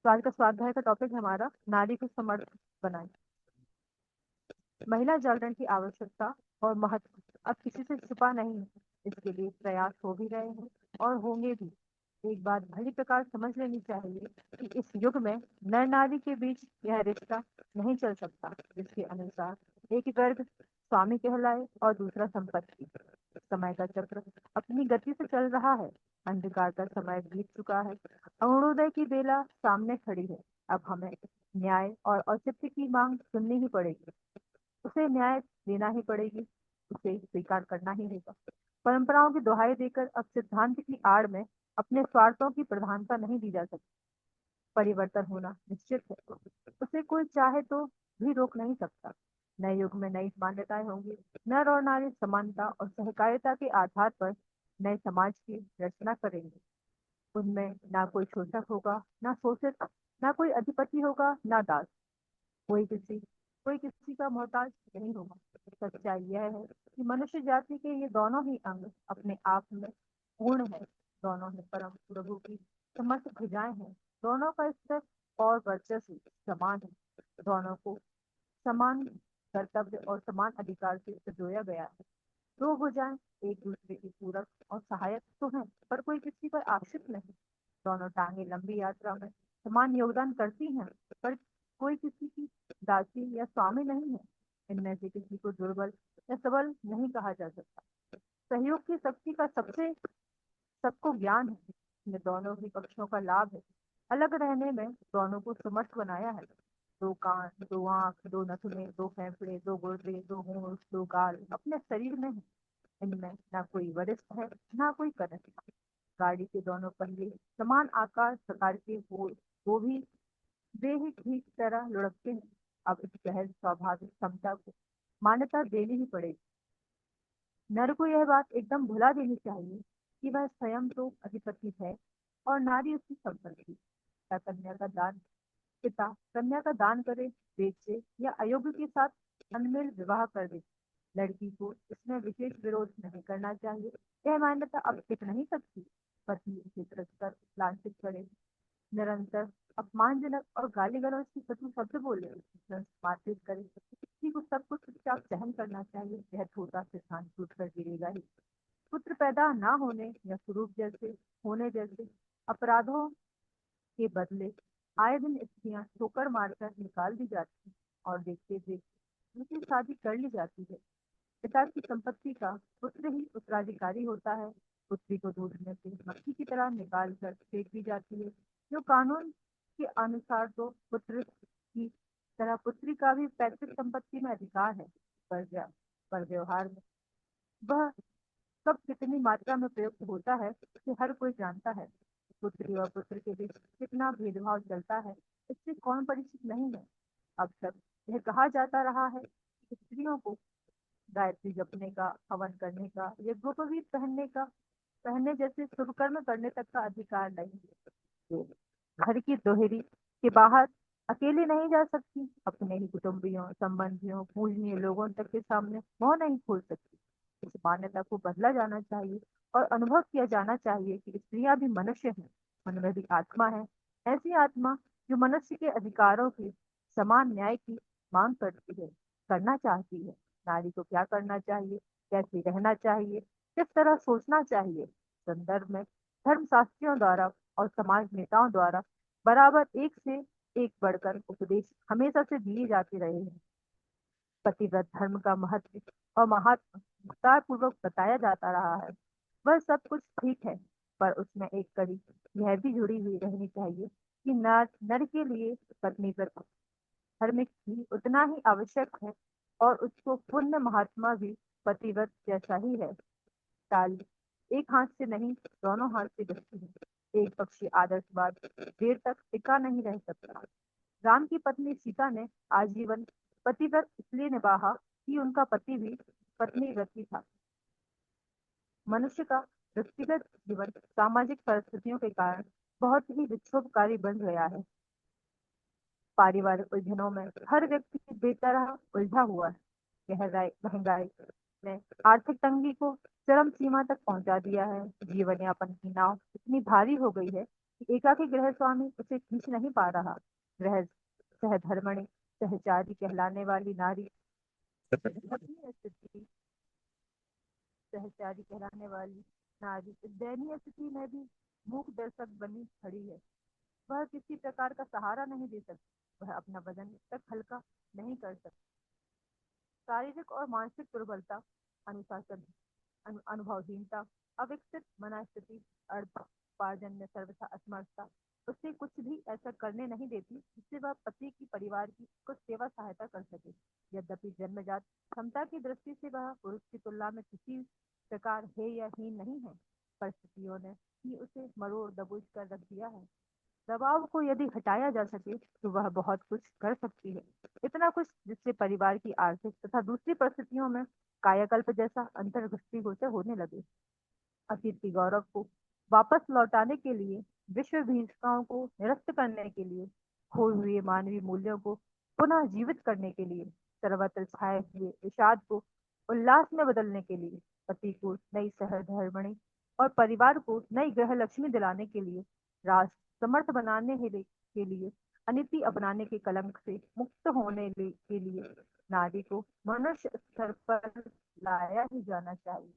तो आज का स्वाध्याय का टॉपिक है हमारा नारी को समर्थ बनाए। महिला जागरण की आवश्यकता और महत्व अब किसी से छुपा नहीं है। इसके लिए प्रयास हो भी रहे हैं और होंगे भी। एक बात भली प्रकार समझ लेनी चाहिए कि इस युग में नर नारी के बीच यह रिश्ता नहीं चल सकता जिसके अनुसार एक वर्ग स्वामी कहलाए और दूसरा संपत्ति। समय का चक्र अपनी गति से चल रहा है। अंधकार का समय बीत चुका है। अरुणोदय की बेला सामने खड़ी है। अब हमें न्याय और औचित्य की मांग सुननी ही पड़ेगी। उसे न्याय देना ही पड़ेगी। उसे स्वीकार करना ही होगा। परंपराओं की दुहाई देकर अब सिद्धांत की आड़ में अपने स्वार्थों की प्रधानता नहीं दी जा सकती। परिवर्तन होना निश्चित है। उसे कोई चाहे तो भी रोक नहीं सकता। नए युग में नई मान्यताएं होंगी। नर और नारी समानता और सहकारिता के आधार पर नए समाज की रचना करेंगे। उनमें ना कोई शोषक होगा, ना शोषित, ना कोई अधिपति होगा, ना दास। कोई किसी कोई किसी का मोहताज नहीं होगा। सच्चाई यह है कि मनुष्य जाति के ये दोनों ही अंग अपने आप में पूर्ण है। दोनों ही परम प्रभु की समस्त भुजाएं हैं। दोनों का स्तर और वर्चस्व समान है। दोनों को समान कर्तव्य और समान अधिकार से संजोया गया है। दो भुजाएं एक दूसरे की पूरक और सहायक तो हैं, पर कोई किसी पर आश्रित नहीं। दोनों टांगे लंबी यात्रा में समान योगदान करती हैं, पर कोई किसी की दासी या स्वामी नहीं है। इनमें से किसी को दुर्बल या सबल नहीं कहा जा सकता। सहयोग की शक्ति का सबसे सबको ज्ञान है। इसमें दोनों ही पक्षों का लाभ है। अलग रहने में दोनों को समर्थ बनाया है। दो कान, दो आंख, दो नथुने, दो फेफड़े, दो गुर्दे, दो होंठ, दो गाल अपने शरीर में है। इनमें ना कोई वरिष्ठ है, ना कोई कनिष्ठ। गाड़ी के दोनों पहिए समान आकार प्रकार के वो भी वे ही ठीक तरह लुढ़कते हैं। अब इस सहज स्वाभाविक क्षमता को मान्यता देनी ही पड़ेगी। नर को यह बात एकदम भुला देनी चाहिए कि वह स्वयं तो अधिपति है और नारी उसकी संपत्ति। क्या कन्या का दान पिता कन्या का दान करे, बेचे या अयोग्य के साथ अनमेल विवाह कर दे, लड़की को इसमें विशेष विरोध नहीं करना चाहिए। यह मान्यता अब टिक नहीं सकती। पति उसे तिरस्कार लांछित करे, निरंतर अपमानजनक और गाली गलौज की कटु शब्द बोले, मारपीट करे, किसी को सब कुछ चुपचाप सहन करना चाहिए। यह छोटा सिद्धांत टूट कर गिरेगा ही। पुत्र पैदा ना होने या स्वरूप जैसे होने जैसे अपराधों के बदले आए दिन स्त्रियां ठोकर मारकर निकाल दी जाती हैं और देखते देखते उनकी शादी कर ली जाती है। पिता की संपत्ति का पुत्र ही उत्तराधिकारी होता है। पुत्री को दूध में से मक्खी की तरह निकाल कर फेंक दी जाती है। जो कानून के अनुसार तो पुत्र की तरह पुत्री का भी पैतृक संपत्ति में अधिकार है, पर पर व्यवहार में वह कब कितनी मात्रा में प्रयुक्त होता है उसे हर कोई जानता है। पुत्री और पुत्र के बीच कितना भेदभाव चलता है इससे कौन परिचित नहीं है। अब तक यह कहा जाता रहा है कि स्त्रियों को गायत्री जपने का, हवन करने का, यज्ञोपवीत पहनने जैसे शुभ कर्म करने तक का अधिकार नहीं है। तो घर की दोहरी के बाहर अकेले नहीं जा सकती। अपने ही कुटुंबियों, संबंधियों, पूजनीय लोगों तक के सामने मुंह नहीं खोल सकती। इस मान्यता को बदला जाना चाहिए और अनुभव किया जाना चाहिए कि स्त्रियां भी मनुष्य हैं। उनमें भी आत्मा है। ऐसी आत्मा जो मनुष्य के अधिकारों की समान न्याय की मांग करती है, करना चाहती है। नारी को क्या करना चाहिए, कैसे रहना चाहिए, किस तरह सोचना चाहिए, संदर्भ में धर्मशास्त्रियों द्वारा और समाज नेताओं द्वारा बराबर एक से एक बढ़कर उपदेश हमेशा से दिए जाते रहे हैं। पतिव्रत धर्म का महत्व और महात्म विस्तार पूर्वक बताया जाता रहा है। वह सब कुछ ठीक है, पर उसमें एक कड़ी यह भी जुड़ी हुई रहनी चाहिए कि नर नर के लिए पत्नी व्रत धार्मिक भी उतना ही आवश्यक है और उसको पुण्य महात्मा भी पतिव्रत जैसा ही है। ताली एक हाथ से नहीं, दोनों हाथ से बजती है। एक पक्षी आदर्शवाद देर तक टिका नहीं रह सकता। राम की पत्नी सीता ने आजीवन पतिव्रत इसलिए निभाा कि उनका पति भी पत्नी व्रती था। मनुष्य का व्यक्तिगत जीवन सामाजिक परिस्थितियों के कारण बहुत ही विक्षोभकारी बन गया है। पारिवारिक उलझनों में हर व्यक्ति बेतरह उलझा हुआ है। गहराई महंगाई ने आर्थिक तंगी को चरम सीमा तक पहुंचा दिया है। जीवन यापन की नाव इतनी भारी हो गई है एकाकी गृह स्वामी उसे खींच नहीं पा रहा। गृह सहधर्मणी सहचारी कहलाने वाली नारी अपनी स्थिति सहचारी कहलाने वाली नारी इस दयनीय स्थिति में भी मूक दर्शक बनी खड़ी है। वह किसी प्रकार का सहारा नहीं दे सकती, वह अपना वजन तक हल्का नहीं कर सकती। शारीरिक और मानसिक दुर्बलता, अनुशासन, अनुभवहीनता, अविकसित मनस्थिति, अर्धपार्जन में सर्वथा असमर्थता उसे कुछ भी ऐसा करने नहीं देती जिससे वह पति की परिवार की कुछ सेवा सहायता कर सके। यद्यपि जन्मजात क्षमता की दृष्टि से वह पुरुष की तुलना में किसी प्रकार है या हीन नहीं है, परिस्थितियों ने ही उसे मरोड़ दबोच कर रख दिया है। दबाव को यदि हटाया जा सके तो वह बहुत कुछ कर सकती है, इतना कुछ जिससे परिवार की आर्थिक तथा दूसरी परिस्थितियों में कायाकल्प जैसा अंतर्दृष्टि से होने लगे। अतीत के गौरव को वापस लौटाने के लिए, विश्व भीषिकाओं को निरस्त करने के लिए, खोए हुए मानवीय मूल्यों को पुनः जीवित करने के लिए, सर्वत्र छाए हुए विषाद को उल्लास में बदलने के लिए, पति को नई सहधर्मिणी और परिवार को नई ग्रह लक्ष्मी दिलाने के लिए, राष्ट्र समर्थ बनाने के लिए, अनीति अपनाने के कलंक से मुक्त होने के लिए नारी को मनुष्य स्तर पर लाया ही जाना चाहिए।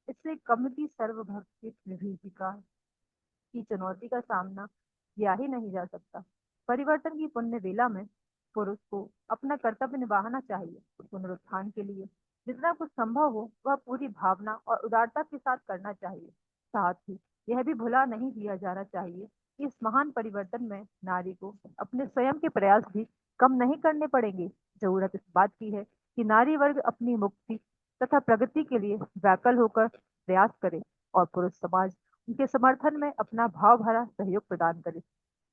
इससे कम की सर्वभक्ति विभीषिका की चुनौती का सामना किया ही नहीं जा सकता। परिवर्तन की पुण्य वेला में पुरुष को अपना कर्तव्य निभाना चाहिए। पुनरुत्थान के लिए जितना कुछ संभव हो वह पूरी भावना और उदारता के साथ करना चाहिए। साथ ही यह भी भुला नहीं दिया जाना चाहिए कि इस महान परिवर्तन में नारी को अपने स्वयं के प्रयास भी कम नहीं करने पड़ेंगे। जरूरत इस बात की है कि नारी वर्ग अपनी मुक्ति तथा प्रगति के लिए व्याकुल होकर प्रयास करे और पुरुष समाज उनके समर्थन में अपना भाव भरा सहयोग प्रदान करे।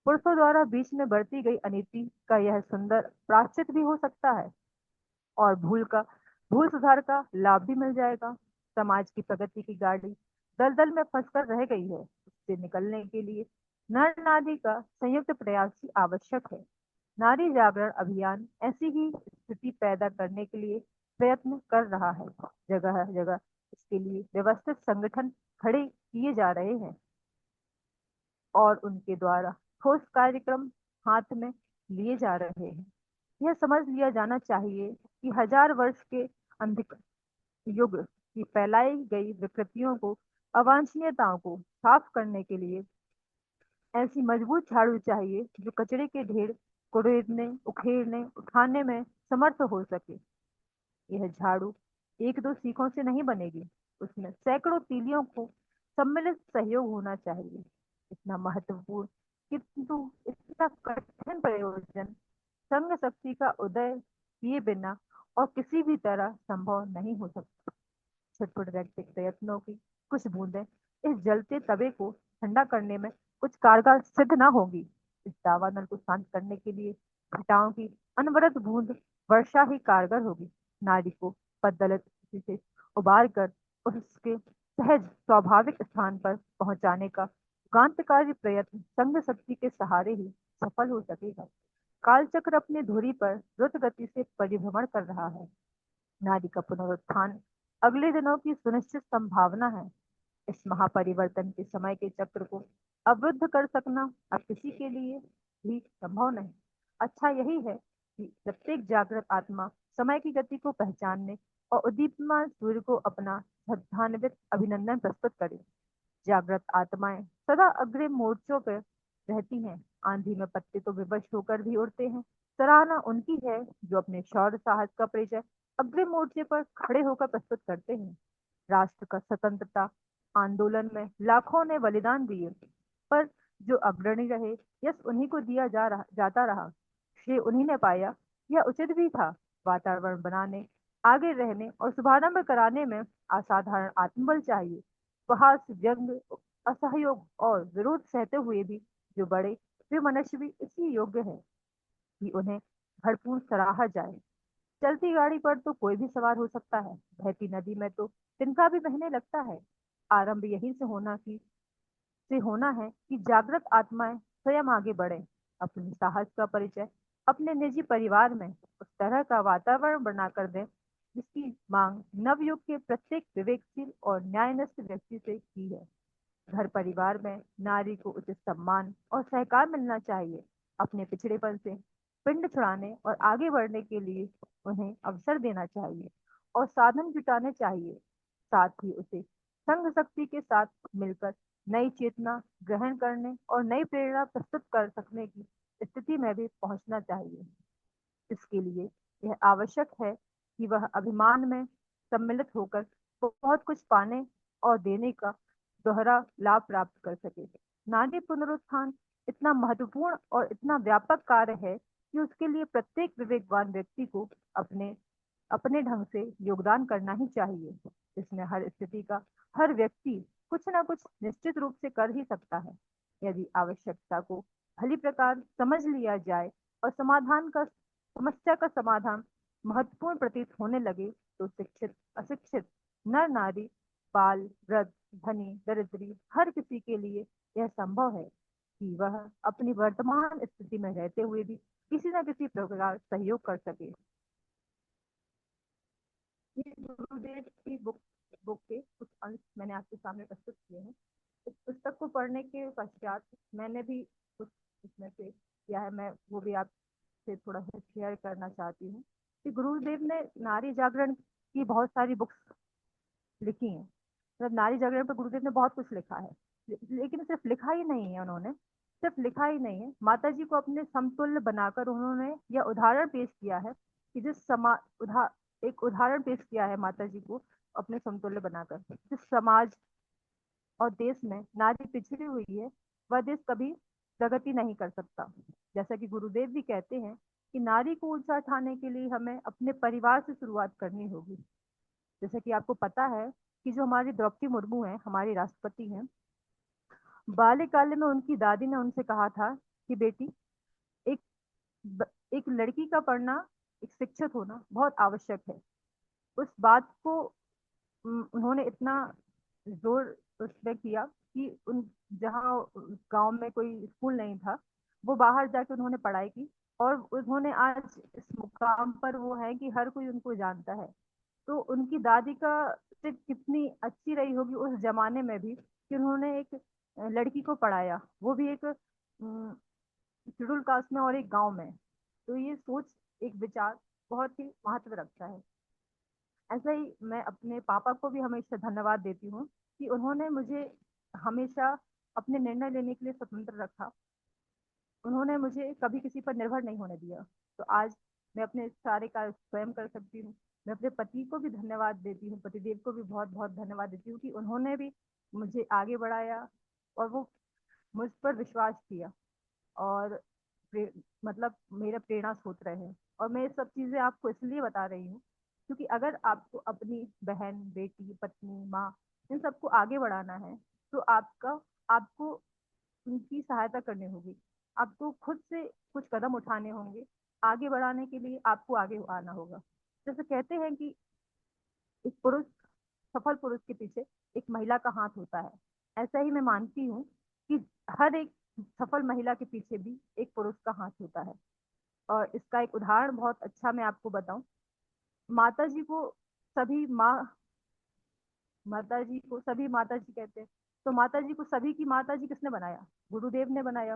पुरुषों द्वारा बीच में बढ़ती गई अनीति का यह सुंदर प्रायश्चित भी हो सकता है और भूल सुधार का लाभ भी मिल जाएगा। समाज की प्रगति की गाड़ी दलदल में फंसकर रह गई है, उससे निकलने के लिए नर नारी का संयुक्त प्रयास ही आवश्यक है। नारी जागरण अभियान ऐसी ही स्थिति पैदा करने के लिए प्रयत्न कर रहा है। जगह जगह इसके लिए व्यवस्थित संगठन खड़े किए जा रहे हैं और उनके द्वारा ठोस कार्यक्रम हाथ में लिए जा रहे हैं। यह समझ लिया जाना चाहिए कि हजार वर्ष के अंधिक युग की फैलाई गई विकृतियों को, अवांछनीयताओं को साफ करने के लिए ऐसी मजबूत झाड़ू चाहिए जो कचरे के ढेर कुड़ेदने, उखेड़ने, उठाने में समर्थ हो सके। यह झाड़ू एक दो सीखों से नहीं बनेगी, उसमें सैकड़ों तीलियों को सम्मिलित सहयोग होना चाहिए। इतना महत्वपूर्ण किंतु इतना कठिन प्रयोजन संघ शक्ति का उदय किए बिना और किसी भी तरह संभव नहीं हो सकता। छटपट व्यक्तिक प्रयत्नों की कुछ बूंदें इस जलते तवे को ठंडा करने में कुछ कारगर सिद्ध न होगी। इस दावानल को शांत करने के लिए घटाओं की अनवरत बूंद वर्षा ही कारगर होगी। नारी को पद्दलित स्थिति से उबार कर उसके सहज स्वाभाविक स्थान पर पहुंचाने का कांतकारी प्रयत्न संघ शक्ति के सहारे ही सफल हो सकेगा। कालचक्र अपनी धुरी पर द्रुत गति से परिभ्रमण कर रहा है। नारी का पुनरुत्थान अगले दिनों की सुनिश्चित संभावना है। इस महापरिवर्तन के समय के चक्र को अवरुद्ध कर सकना अब किसी के लिए भी संभव नहीं। अच्छा यही है कि प्रत्येक जागृत आत्मा समय की गति को पहचानने और उद्दीप्यमान सूर्य को अपना श्रद्धान्वित अभिनंदन प्रस्तुत करे। जागृत आत्माएं सदा अग्रिम मोर्चों पर रहती हैं। आंधी में पत्ते तो विवश होकर भी उड़ते हैं। सराहना उनकी है जो अपने शौर्य साहस का परिचय अग्रिम मोर्चे पर खड़े होकर प्रस्तुत करते हैं। राष्ट्र का स्वतंत्रता आंदोलन में लाखों ने बलिदान दिए, पर जो अग्रणी रहे यश उन्हीं को जाता रहा, श्रेय उन्हीं ने पाया। यह उचित भी था। वातावरण बनाने, आगे रहने और शुभारंभ कराने में असाधारण आत्मबल चाहिए। उपहास, जंग, असहयोग और विरोध सहते हुए भी जो बड़े, वे मनुष्य भी इसी योग्य है कि उन्हें भरपूर सराहा जाए। चलती गाड़ी पर तो कोई भी सवार हो सकता है, बहती नदी में तो तिनका भी बहने लगता है। आरंभ यहीं से होना है कि जागृत आत्माएं स्वयं आगे बढ़े, अपने साहस का परिचय अपने निजी परिवार में उस तरह का वातावरण बनाकर दें जिसकी मांग नवयुग के प्रत्येक विवेकशील और न्यायनिष्ठ व्यक्ति से की है। घर परिवार में नारी को उचित सम्मान और सहकार मिलना चाहिए। अपने पिछड़ेपन से पिंड छुड़ाने और आगे बढ़ने के लिए उन्हें अवसर देना चाहिए और साधन जुटाने चाहिए। साथ ही उसे संघ शक्ति के साथ मिलकर नई चेतना ग्रहण करने और नई प्रेरणा प्रस्तुत कर सकने की स्थिति में भी पहुंचना चाहिए। इसके लिए यह आवश्यक है कि वह अभिमान में सम्मिलित होकर बहुत कुछ पाने और देने का दोहरा लाभ प्राप्त कर सके। नारी पुनरुत्थान इतना महत्वपूर्ण और इतना व्यापक कार्य है कि उसके लिए प्रत्येक विवेकवान व्यक्ति को अपने अपने ढंग से योगदान करना ही चाहिए। इसमें हर स्थिति का हर व्यक्ति कुछ ना कुछ निश्चित रूप से कर ही सकता है। यदि आवश्यकता को भली प्रकार समझ लिया जाए और समाधान का समस्या का समाधान महत्वपूर्ण प्रतीत होने लगे, तो शिक्षित अशिक्षित नर नारी बाल वृद्ध धनी दरिद्री हर किसी के लिए यह संभव है कि वह अपनी वर्तमान स्थिति में रहते हुए भी किसी न किसी प्रकार सहयोग कर सके। ये गुरुदेव की बुक के कुछ अंश मैंने आपके सामने प्रस्तुत किए हैं। इस पुस्तक को पढ़ने के पश्चात मैंने भी कुछ इसमें से किया है, मैं वो भी आपसे थोड़ा सा शेयर करना चाहती हूँ कि गुरुदेव ने नारी जागरण की बहुत सारी बुक्स लिखी हैं। मतलब नारी जागरण पर गुरुदेव ने बहुत कुछ लिखा है। लेकिन सिर्फ लिखा ही नहीं है उन्होंने, सिर्फ लिखा ही नहीं है, माता जी को अपने समतुल्य बनाकर उन्होंने यह उदाहरण पेश किया है कि एक उदाहरण पेश किया है माता जी को अपने समतुल्य बनाकर। जिस समाज और देश में नारी पिछड़ी हुई है, वह देश कभी प्रगति नहीं कर सकता। जैसा कि गुरुदेव भी कहते हैं कि नारी को ऊंचा उठाने के लिए हमें अपने परिवार से शुरुआत करनी होगी। जैसे कि आपको पता है कि जो हमारी द्रौपदी मुर्मू है, हमारी राष्ट्रपति हैं, बाल्यकाल में उनकी दादी ने उनसे कहा था कि बेटी, एक एक लड़की का पढ़ना, एक शिक्षित होना बहुत आवश्यक है। उस बात को उन्होंने इतना जोर उसमें किया कि उन जहाँ गांव में कोई स्कूल नहीं था, वो बाहर जाके उन्होंने पढ़ाई की और उन्होंने आज इस मुकाम पर वो है कि हर कोई उनको जानता है। तो उनकी दादी का सिर्फ कितनी अच्छी रही होगी उस जमाने में भी कि उन्होंने एक लड़की को पढ़ाया, वो भी एक शेड्यूल कास्ट में और एक गांव में। तो ये सोच, एक विचार बहुत ही महत्व रखता है। ऐसा ही मैं अपने पापा को भी हमेशा धन्यवाद देती हूँ कि उन्होंने मुझे हमेशा अपने निर्णय लेने के लिए स्वतंत्र रखा। उन्होंने मुझे कभी किसी पर निर्भर नहीं होने दिया। तो आज मैं अपने सारे कार्य स्वयं कर सकती हूँ। मैं अपने पति को भी धन्यवाद देती हूँ, पतिदेव को भी बहुत बहुत धन्यवाद देती हूँ कि उन्होंने भी मुझे आगे बढ़ाया और वो मुझ पर विश्वास किया और प्रे, मतलब मेरा प्रेरणा स्रोत रहे हैं। और मैं ये सब चीजें आपको इसलिए बता रही हूँ क्योंकि अगर आपको अपनी बहन बेटी पत्नी माँ इन सबको आगे बढ़ाना है, तो आपको उनकी सहायता करनी होगी। आपको खुद से कुछ कदम उठाने होंगे। आगे बढ़ाने के लिए आपको आगे आना होगा। जैसे कहते हैं कि एक पुरुष, सफल पुरुष के पीछे एक महिला का हाथ होता है। ऐसा ही मैं मानती हूँ कि हर एक सफल महिला के पीछे भी एक पुरुष का हाथ होता है। और इसका एक उदाहरण बहुत अच्छा मैं आपको बताऊं। माता जी को सभी माँ माता जी को सभी माता जी कहते हैं। तो माता जी को सभी की माता जी किसने बनाया? गुरुदेव ने बनाया।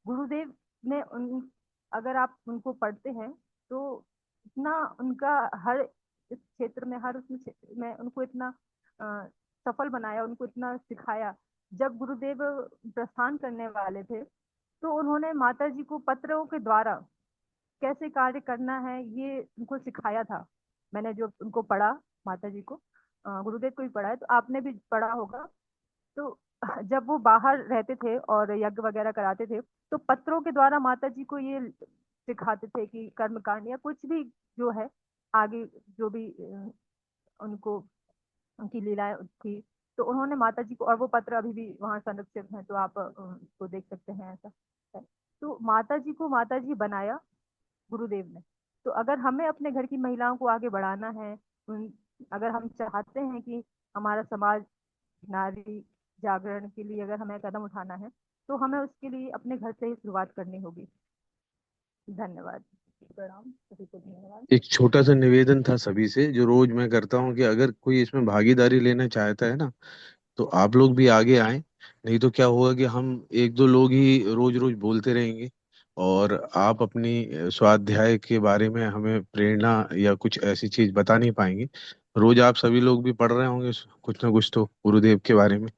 गुरुदेव ने उन अगर आप उनको पढ़ते हैं तो इतना उनका हर इस क्षेत्र में, हर उसमें क्षेत्र में उनको इतना अ, सफल बनाया, उनको इतना सिखाया। जब गुरुदेव प्रस्थान करने वाले थे, तो उन्होंने माता जी को पत्रों के द्वारा कैसे कार्य करना है ये उनको सिखाया था। मैंने जो उनको पढ़ा, माता जी को, गुरुदेव को भी पढ़ा है, तो आपने भी पढ़ा होगा। तो जब वो बाहर रहते थे और यज्ञ वगैरह कराते थे, तो पत्रों के द्वारा माता जी को ये सिखाते थे कि कर्म कांड या कुछ भी जो है आगे, जो भी उनको उनकी लीलाएं थी, तो उन्होंने माता जी को, और वो पत्र अभी भी वहाँ संरक्षित हैं, तो आप उसको देख सकते हैं। ऐसा है। तो माता जी को माता जी बनाया गुरुदेव ने। तो अगर हमें अपने घर की महिलाओं को आगे बढ़ाना है, अगर हम चाहते हैं कि हमारा समाज नारी जागरण के लिए अगर हमें कदम उठाना है, तो हमें उसके लिए अपने घर से ही शुरुआत करनी होगी। धन्यवाद। प्रणाम सभी को, धन्यवाद। एक छोटा सा निवेदन था सभी से जो रोज मैं करता हूँ कि अगर कोई इसमें भागीदारी लेना चाहता है ना, तो आप लोग भी आगे आएं नहीं तो क्या होगा कि हम एक दो लोग ही रोज रोज बोलते रहेंगे, और आप अपनी स्वाध्याय के बारे में हमें प्रेरणा या कुछ ऐसी चीज बता नहीं पाएंगे। रोज आप सभी लोग भी पढ़ रहे होंगे कुछ ना कुछ तो गुरुदेव के बारे में।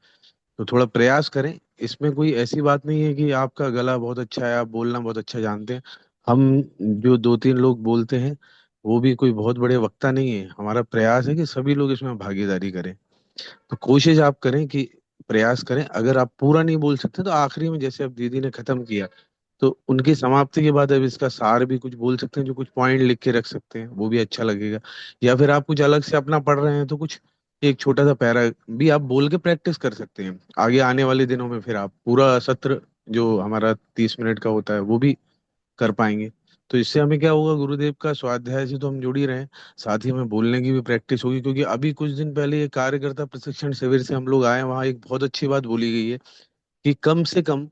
तो थोड़ा प्रयास करें। इसमें कोई ऐसी बात नहीं है कि आपका गला बहुत अच्छा है, आप बोलना बहुत अच्छा जानते हैं। हम जो दो तीन लोग बोलते हैं वो भी कोई बहुत बड़े वक्ता नहीं है। हमारा प्रयास है कि सभी लोग इसमें भागीदारी करें। तो कोशिश आप करें कि प्रयास करें। अगर आप पूरा नहीं बोल सकते तो आखिरी में जैसे अब दीदी ने खत्म किया, तो उनकी समाप्ति के बाद अब इसका सार भी कुछ बोल सकते हैं, जो कुछ पॉइंट लिख के रख सकते हैं, वो भी अच्छा लगेगा। या फिर आप कुछ अलग से अपना पढ़ रहे हैं तो कुछ एक छोटा सा पैरा भी आप बोल के प्रैक्टिस कर सकते हैं। आगे आने वाले दिनों में फिर आप पूरा सत्र जो हमारा 30 मिनट का होता है वो भी कर पाएंगे। तो इससे हमें क्या होगा, गुरुदेव का स्वाध्याय से तो हम जुड़ ही रहे हैं, साथ ही हमें बोलने की भी प्रैक्टिस होगी। क्योंकि अभी कुछ दिन पहले ये कार्यकर्ता प्रशिक्षण शिविर से हम लोग आए, वहाँ एक बहुत अच्छी बात बोली गई है कि कम से कम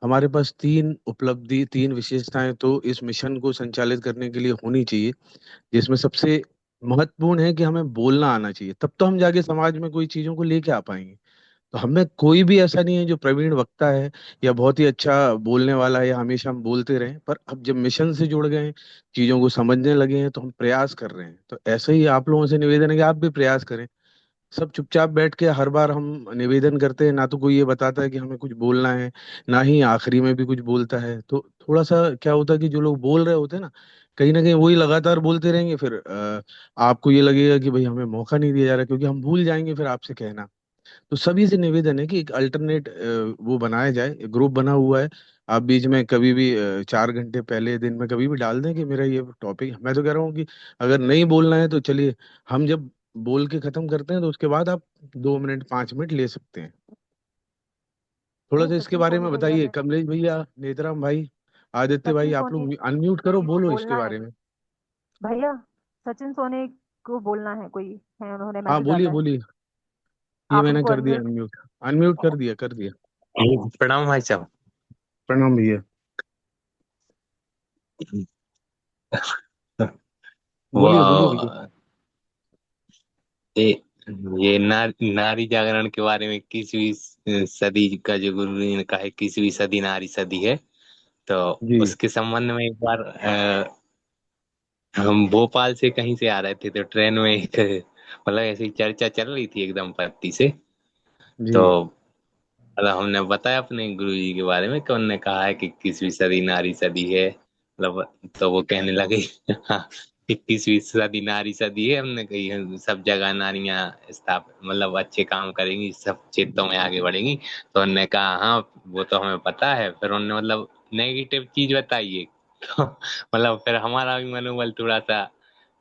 हमारे पास तीन उपलब्धि, तीन विशेषताएं तो इस मिशन को संचालित करने के लिए होनी चाहिए। जिसमें सबसे महत्वपूर्ण है कि हमें बोलना आना चाहिए, तब तो हम जाके समाज में कोई चीजों को लेके आ पाएंगे। तो हमें कोई भी ऐसा नहीं है जो प्रवीण वक्ता है या बहुत ही अच्छा बोलने वाला है या हमेशा हम बोलते रहें, पर अब जब मिशन से जुड़ गए हैं, चीजों को समझने लगे हैं, तो हम प्रयास कर रहे हैं। तो ऐसे ही आप लोगों से निवेदन है कि आप भी प्रयास करें। सब चुपचाप बैठ के हर बार हम निवेदन करते हैं, ना तो कोई ये बताता है कि हमें कुछ बोलना है, ना ही आखिरी में भी कुछ बोलता है। तो थोड़ा सा क्या होता है कि जो लोग बोल रहे होते हैं ना कहीं वही लगातार बोलते रहेंगे, फिर आपको ये लगेगा कि भाई हमें मौका नहीं दिया जा रहा, क्योंकि हम भूल जाएंगे फिर आपसे कहना। तो सभी से निवेदन है कि एक अल्टरनेट वो बनाया जाए, ग्रुप बना हुआ है। आप बीच में कभी भी 4 घंटे पहले दिन में कभी भी डाल दें कि मेरा ये टॉपिक, मैं तो कह रहा हूँ कि अगर नहीं बोलना है तो चलिए, हम जब बोल के खत्म करते हैं तो उसके बाद आप 2 मिनट 5 मिनट ले सकते हैं। थोड़ा नहीं, सा इसके सचिन बारे सोनी में भैया बताइए, ने, कमलेश भैया, नेतराम भाई, आदित्य भाई, सचिन आप सोनी लोग अनम्यूट करो, को बोलो इसके बोलना है बारे में। भैया, सचिन सोनी को बोलना है कोई, है, उन्होंने हाँ मैसेज बोलिए डाला है। बोलिए। ये आप मैंने उनको कर दिया अनम्यूट। अनम्यूट। अनम्यूट कर दिया कर दिया। प्रणाम भाई साहब। प्रणाम भैया। वो बोलिए बोलिए भैया। ये ये नारी जागरण के बारे में 21वीं सदी का जो गुरु जी ने कहा है, 21वीं सदी नारी सदी है। तो जी उसके संबंध में एक बार हम भोपाल से कहीं से आ रहे थे, तो ट्रेन में एक मतलब ऐसी चर्चा चल रही थी एकदम पत्ती से। जी। तो मतलब हमने बताया अपने गुरु जी के बारे में कि उन्होंने कहा है कि 21वीं सदी नारी सदी है, मतलब तो वो कहने लगे हाँ, 21वीं सदी नारी सदी है। हमने कही है, सब जगह नारियां मतलब अच्छे काम करेंगी, सब क्षेत्रों में आगे बढ़ेंगी। तो उन्होंने कहा हाँ, वो तो हमें पता है। फिर उन्होंने मतलब नेगेटिव चीज बताइए। तो मतलब फिर हमारा भी मनोबल थोड़ा सा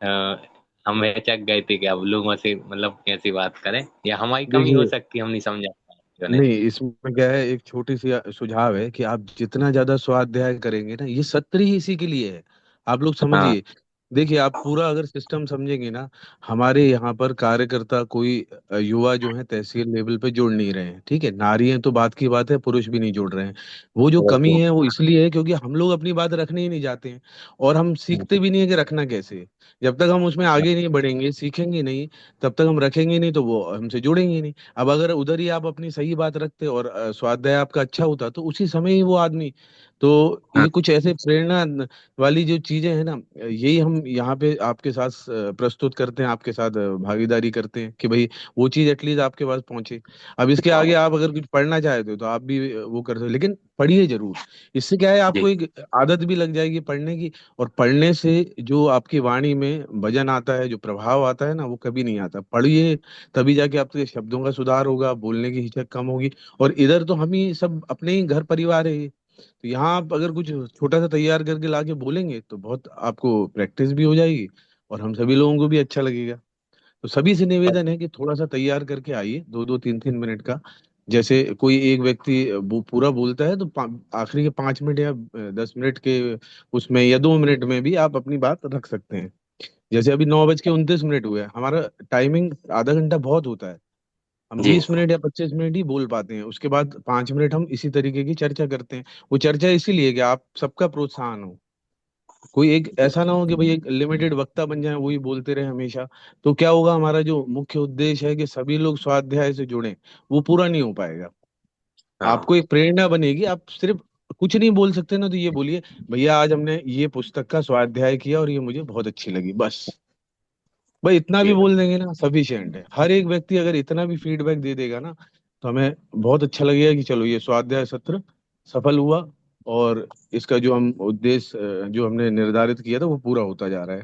अ, हम हिचक गए थे कि अब लोगों से मतलब कैसे बात करें, या हमारी कमी हो देखिए, सकती है, हम नहीं समझा पाए उन्हें। नहीं इसमें क्या है, एक छोटी सी सुझाव है कि आप जितना ज्यादा स्वाध्याय करेंगे ना, ये सत्र ही इसी के लिए है। आप लोग हाँ, समझिए। देखिए, आप पूरा अगर सिस्टम समझेंगे ना, हमारे यहाँ पर कार्यकर्ता कोई युवा जो है तहसील लेवल पे जुड़ नहीं रहे हैं। ठीक है, नारी हैं तो बात की बात है, पुरुष भी नहीं जुड़ रहे हैं। वो जो कमी है वो इसलिए है क्योंकि हम लोग अपनी बात रखने ही नहीं जाते हैं, और हम सीखते भी नहीं है कि रखना कैसे है। जब तक हम उसमें आगे नहीं बढ़ेंगे, सीखेंगे नहीं, तब तक हम रखेंगे नहीं, तो वो हमसे जुड़ेंगे ही नहीं। अब अगर उधर ही आप अपनी सही बात रखते और स्वाध्याय आपका अच्छा होता, तो उसी समय ही वो आदमी। तो ये कुछ ऐसे प्रेरणा वाली जो चीजें हैं ना, यही हम यहाँ पे आपके साथ प्रस्तुत करते हैं, आपके साथ भागीदारी करते हैं कि भाई वो चीज एटलीस्ट आपके पास पहुंचे। अब इसके आगे आप अगर कुछ पढ़ना चाहते हो तो आप भी वो कर सकते हो, लेकिन पढ़िए जरूर। इससे क्या है, आपको जी, एक आदत भी लग जाएगी पढ़ने की। और पढ़ने से जो आपकी वाणी में वजन आता है, जो प्रभाव आता है ना, वो कभी नहीं आता। पढ़िए, तभी जाके आपके शब्दों का सुधार होगा, बोलने की हिचक कम होगी। और इधर तो हम ही सब अपने ही घर परिवार है ये। तो यहाँ आप अगर कुछ छोटा सा तैयार करके लाके बोलेंगे तो बहुत आपको प्रैक्टिस भी हो जाएगी, और हम सभी लोगों को भी अच्छा लगेगा। तो सभी से निवेदन है कि थोड़ा सा तैयार करके आइए, 2 2 3 3 मिनट का। जैसे कोई एक व्यक्ति पूरा बोलता है तो आखिरी के 5 मिनट या 10 मिनट के उसमें या 2 मिनट में भी आप अपनी बात रख सकते हैं। जैसे अभी 9:29 हुए हैं, हमारा टाइमिंग आधा घंटा बहुत होता है। हम जी, 20 मिनट या 25 मिनट ही बोल पाते हैं, उसके बाद 5 मिनट हम इसी तरीके की चर्चा करते हैं। वो चर्चा इसीलिए कि आप सबका प्रोत्साहन हो। कोई एक ऐसा ना हो कि भाई एक लिमिटेड वक्ता बन जाए, वही बोलते रहे हमेशा। तो क्या होगा, हमारा जो मुख्य उद्देश्य है कि सभी लोग स्वाध्याय से जुड़ें, वो पूरा नहीं हो पाएगा। हाँ। आपको एक प्रेरणा बनेगी। आप सिर्फ कुछ नहीं बोल सकते ना, तो ये बोलिए, भैया आज हमने ये पुस्तक का स्वाध्याय किया और ये मुझे बहुत अच्छी लगी, बस। भाई इतना भी ये बोल देंगे ना, सफिशिएंट है। हर एक व्यक्ति अगर इतना भी फीडबैक दे देगा ना, तो हमें बहुत अच्छा लगेगा कि चलो ये स्वाध्याय सत्र सफल हुआ, और इसका जो हम उद्देश्य जो हमने निर्धारित किया था वो पूरा होता जा रहा है।